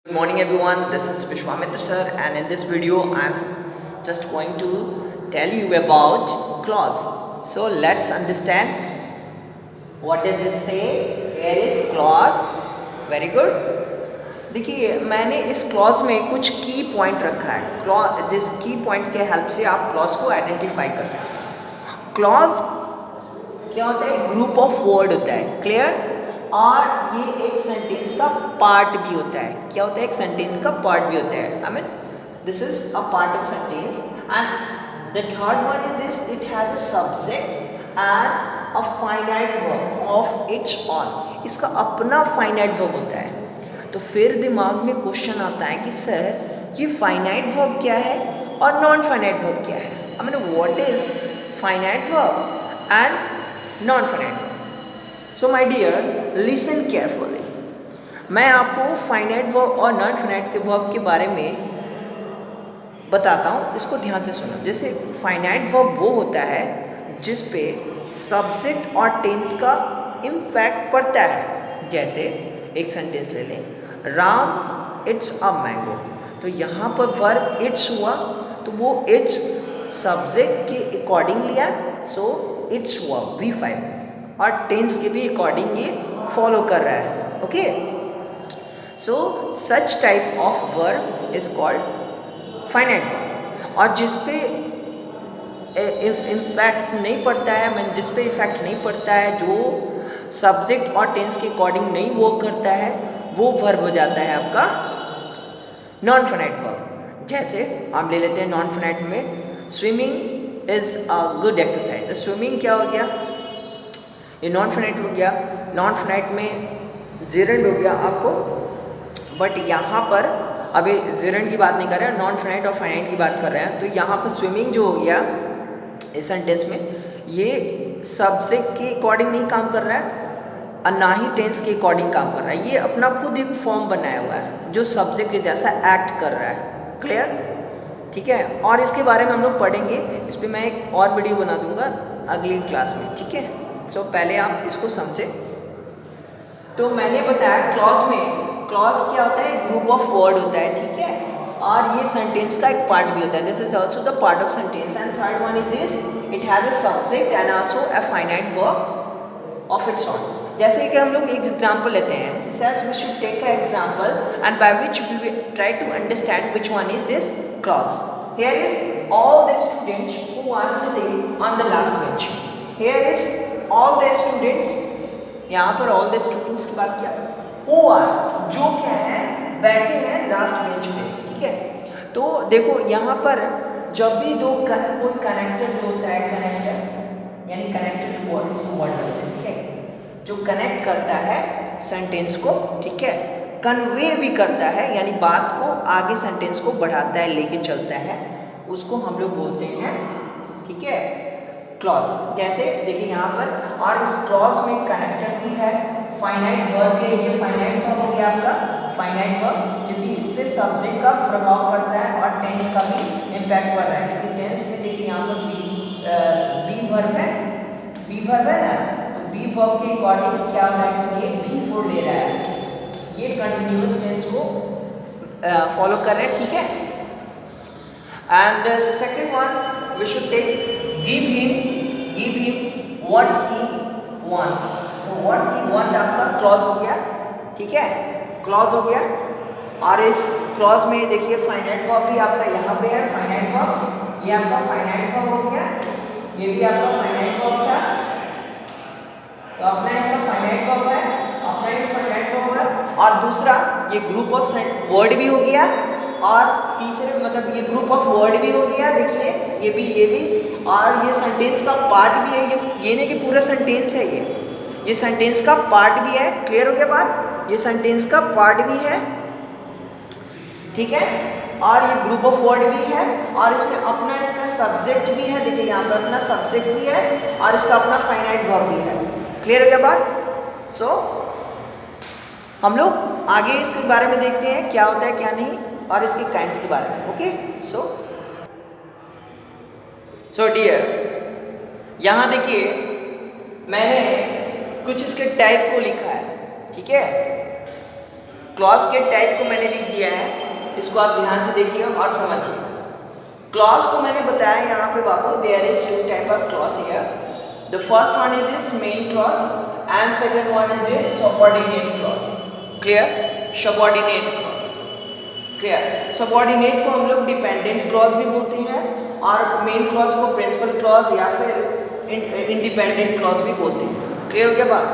Good morning everyone, this is Vishwamitra sir, and in this video I am just going to tell you about clause. So let's understand what does it say. Here is clause. Very good. देखिए मैंने इस clause में कुछ की point रखा है, clause जिस की पॉइंट के हेल्प से आप क्लॉज को आइडेंटिफाई कर सकते हैं। क्लॉज क्या होता है? ग्रुप ऑफ वर्ड होता है, क्लियर। और ये एक सेंटेंस का पार्ट भी होता है। क्या होता है? एक सेंटेंस का पार्ट भी होता है। I mean this is a part of sentence. And the third one is this, it has a subject and a finite verb of its own. इसका अपना फाइनाइट वर्ब होता है। तो फिर दिमाग में क्वेश्चन आता है कि सर ये फाइनाइट वर्ब क्या है और नॉन फाइनाइट वर्ब क्या है? I mean what is finite verb and non finite verb? So my dear listen carefully. मैं आपको फाइनाइट वर्ब और नॉन फाइनाइट के वर्ब के बारे में बताता हूँ, इसको ध्यान से सुनो। जैसे फाइनाइट वर्ब वो होता है जिस पे सब्जेक्ट और टेंस का इम्पैक्ट पड़ता है। जैसे एक सेंटेंस ले लें, राम इट्स अ मैंगो। तो यहाँ पर वर्ब इट्स हुआ तो वो इट्स सब्जेक्ट के अकॉर्डिंग लिया, सो इट्स हुआ V5 और टेंस के भी अकॉर्डिंग ये फॉलो कर रहा है। Okay, so such type of verb is called finite verb. और जिस पे इम्पैक्ट नहीं पड़ता है, मीन जिस पे इफेक्ट नहीं पड़ता है, जो सब्जेक्ट और टेंस के अकॉर्डिंग नहीं वर्क करता है, वो वर्ब हो जाता है आपका नॉन फाइनाइट वर्ब। जैसे हम ले लेते हैं नॉन फाइनाइट में, swimming is a good exercise. तो स्विमिंग क्या हो गया? ये नॉन फाइनाइट हो गया। नॉन फाइनाइट में जेरेंड हो गया आपको, बट यहाँ पर अभी जेरेंड की बात नहीं कर रहे हैं, नॉन फाइनाइट और फाइनाइट की बात कर रहे हैं। तो यहाँ पर स्विमिंग जो हो गया इस सेंटेंस में, ये सब्जेक्ट के अकॉर्डिंग नहीं काम कर रहा है और ना ही टेंस के अकॉर्डिंग काम कर रहा है। ये अपना खुद एक फॉर्म बनाया हुआ है जो सब्जेक्ट के जैसा एक्ट कर रहा है। क्लियर? ठीक है। और इसके बारे में हम लोग पढ़ेंगे, इस पर मैं एक और वीडियो बना दूंगा अगली क्लास में। ठीक है, सो पहले आप इसको समझे। तो मैंने बताया क्लॉज में, क्लॉज क्या होता है? ग्रुप ऑफ वर्ड होता है, ठीक है। और ये सेंटेंस का एक पार्ट भी होता है। This is also the part of sentence. And third one is this, it has a subject and also a finite verb of its own. जैसे कि हम लोग एक एग्जांपल लेते हैं, we should take a example and by which we try to understand which one is this clause. Here is all the students who are sitting on the last bench. Here is all the students, यहाँ पर all the students की बात किया, who are जो क्या है बैठे हैं लास्ट बेंच पे। ठीक है, तो देखो यहाँ पर जब भी दो कोई कनेक्टर जो होता है, कनेक्टर यानी कनेक्टेड वर्ड, इसको वर्ड बोलते हैं। ठीक है, जो कनेक्ट करता है सेंटेंस को, ठीक है, कन्वे भी करता है यानी बात को आगे सेंटेंस को बढ़ाता है, लेके चलता है, उसको हम लोग बोलते हैं, ठीक है, क्लॉज। जैसे देखिए यहाँ पर, और इस क्लॉज में कनेक्टर भी है, फाइनाइट वर्ब है। ये फाइनाइट वर्ब हो गया आपका, फाइनाइट वर्ब, क्योंकि इस पे सब्जेक्ट का प्रभाव पड़ता है और टेंस का भी इम्पैक्ट पड़ रहा है। क्योंकि टेंस में देखिए यहाँ पर बी वर्ब है, बी वर्ब है ना, तो बी वर्ब के अकॉर्डिंग क्या हो रहा है कि ये बी फोर ले रहा है, ये कंटिन्यूअस टेंस को फॉलो कर रहे हैं। ठीक है। And second one we should take give him what he wants। तो what he want आपका क्लॉज हो गया, ठीक है, क्लॉज हो गया। और इस क्लॉज में देखिए फाइनाइट वर्ब भी आपका यहाँ पे है, फाइनाइट वर्ब, ये आपका फाइनाइट वर्ब हो गया, ये भी आपका फाइनाइट वर्ब था। तो अपना इसका फाइनाइट वर्ब है, अपना ये फाइनाइट वर्ब है। और दूसरा ये ग्रुप ऑफ वर्ड भी हो गया, और तीसरे मतलब ये ग्रुप ऑफ वर्ड भी हो गया। देखिए ये भी, और ये सेंटेंस का पार्ट भी है। ये नहीं कि पूरा सेंटेंस है, ये सेंटेंस का पार्ट भी है। क्लियर हो गया बात? ये सेंटेंस का पार्ट भी है, ठीक है, और ये ग्रुप ऑफ वर्ड भी है, और इसमें अपना इसका सब्जेक्ट भी है। देखिए यहाँ पर अपना सब्जेक्ट भी है और इसका अपना फाइनाइट वर्ब भी है। क्लियर हो गया बात? सो हम लोग आगे इसके बारे में देखते हैं क्या होता है क्या नहीं, और इसके काइंड्स के बारे में। ओके, सो डियर, यहाँ देखिए मैंने कुछ इसके टाइप को लिखा है। ठीक है, क्लॉज के टाइप को मैंने लिख दिया इसको आप ध्यान से देखिए और समझिए। क्लॉज को मैंने बताया यहाँ पे बाबू, there is two type of clause here. The first one is this main clause and second one is this subordinate clause. Clear? Subordinate clause clear. Subordinate को हम लोग डिपेंडेंट क्लॉज भी बोलते हैं और मेन क्लॉज को प्रिंसिपल क्लॉज या फिर इंडिपेंडेंट क्लॉज भी बोलते हैं। क्लियर हो गया बात?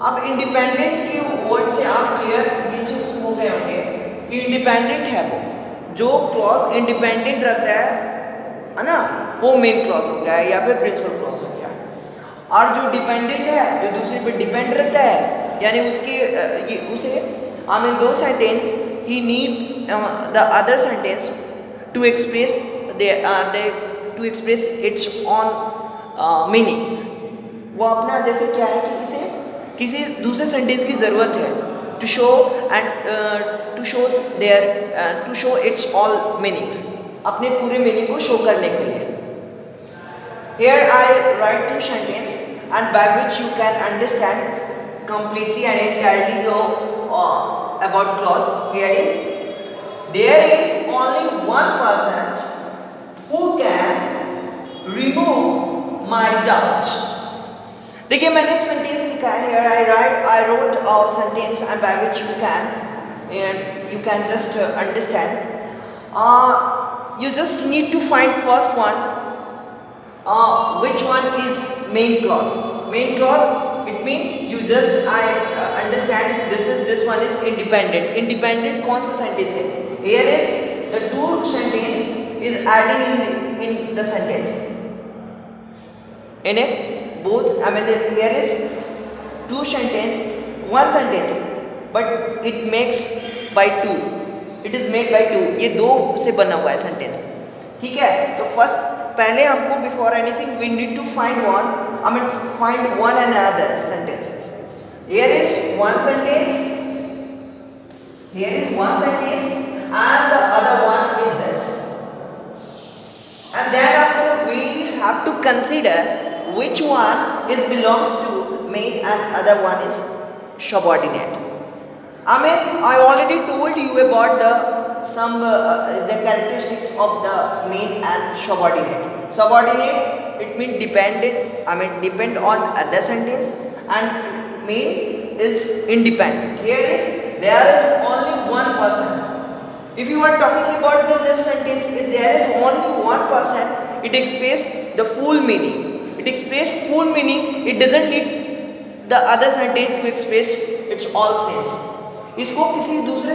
अब इंडिपेंडेंट के वर्ड से आप क्लियर ये चीज हो गए होंगे कि इंडिपेंडेंट है वो जो क्लॉज इंडिपेंडेंट रहता है ना, वो मेन क्लॉज हो गया या फिर प्रिंसिपल क्लॉज हो गया। और जो डिपेंडेंट है, जो दूसरे पे डिपेंड रहता है, यानी उसके उसे आई मीन दो sentence he need the other sentence to express to express its own meanings. वो अपना जैसे क्या है कि इसे किसी दूसरे सेंटेंस की ज़रूरत है to show and to show its all meanings, अपने पूरे मीनिंग को शो करने के लिए। Here I write two sentences and by which you can understand completely and entirely about clause. Here is, there is only one person who can remove my doubts. देखिए मैंने एक sentence लिखा है। Here I wrote a sentence and by which you can just understand. You just need to find first one. Which one is main clause? Main clause, it means you just understand this one is independent. Independent कौन सा sentence है? Here is the two sentence is adding in the sentence. In it, both I mean here is two sentence, one sentence, but it makes by two. It is made by two. ये दो से बना हुआ है sentence. ठीक है? तो first पहले हमको before anything we need to find one, I mean find one and other sentences. Here is one sentence, here is one sentence and the other one is this, and then after we have to consider which one is belongs to main and other one is subordinate. I mean I already told you about the characteristics of the main and subordinate. Subordinate, it means dependent, I mean depend on other sentence, and main is independent. Here is there is only one person. If you are talking about this sentence, if there is only one person, it expresses the full meaning. It expresses full meaning. It doesn't need the other sentence to express its all sense. इसको किसी दूसरे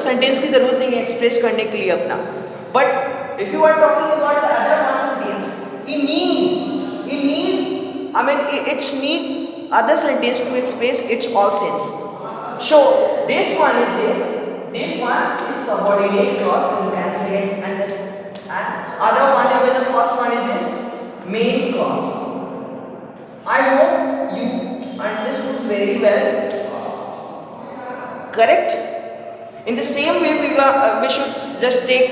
sentence की जरूरत नहीं है express करने के लिए अपना। But if you are talking about the other one sentence, he need I mean it's need other sentence to express its all sense. So this one is subordinate clause, you can say it, and other one, I mean the first one is this main clause. I hope you understood very well. Correct? In the same way we should just take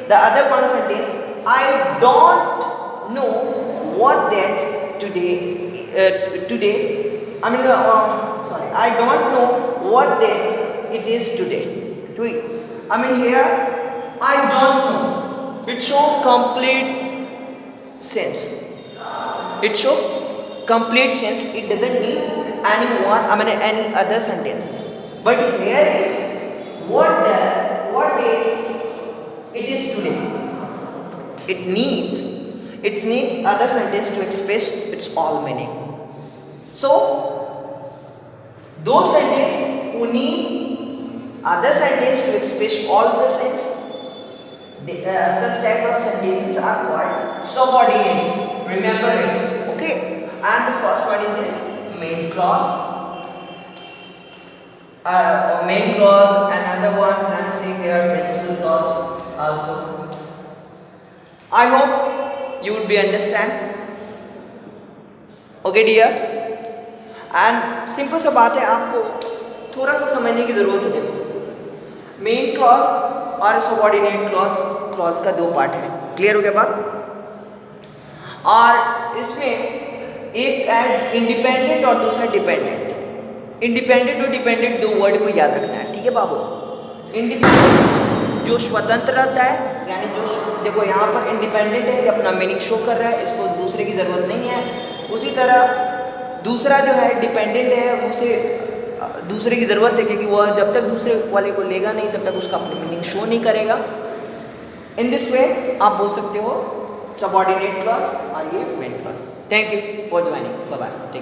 the other one sentence. I don't know what date today I mean sorry, I don't know what date it is today. I mean here I don't know, it shows complete sense. It shows complete sense. It doesn't need any other sentences. But here is what day it is today. It needs other sentence to express its all meaning. So those sentences who need other sentence to express all the sense, such type of sentences are called subordinate. Remember it. Okay. And the first one is this main clause. Main clause, another one can say here principal clause also. I hope you would be understand. Okay dear. And simple सा बात है, आपको थोड़ा सा समझने की जरूरत है। मेन क्लॉज और सबऑर्डिनेट क्लॉज का दो पार्ट है। क्लियर हो गया बात? और इसमें एक है इंडिपेंडेंट और दूसरा डिपेंडेंट। इंडिपेंडेंट और डिपेंडेंट दो वर्ड को याद रखना है, ठीक है बाबू? इंडिपेंडेंट जो स्वतंत्र रहता है, यानी जो देखो यहाँ पर इंडिपेंडेंट है, ये अपना मीनिंग शो कर रहा है, इसको दूसरे की ज़रूरत नहीं है। उसी तरह दूसरा जो है डिपेंडेंट है, उसे दूसरे की ज़रूरत है, क्योंकि वह जब तक दूसरे वाले को लेगा नहीं तब तक उसका अपनी मीनिंग शो नहीं करेगा। इन दिस वे आप बोल सकते हो सबऑर्डिनेट क्लॉज और ये main clause. Thank you for joining, bye bye.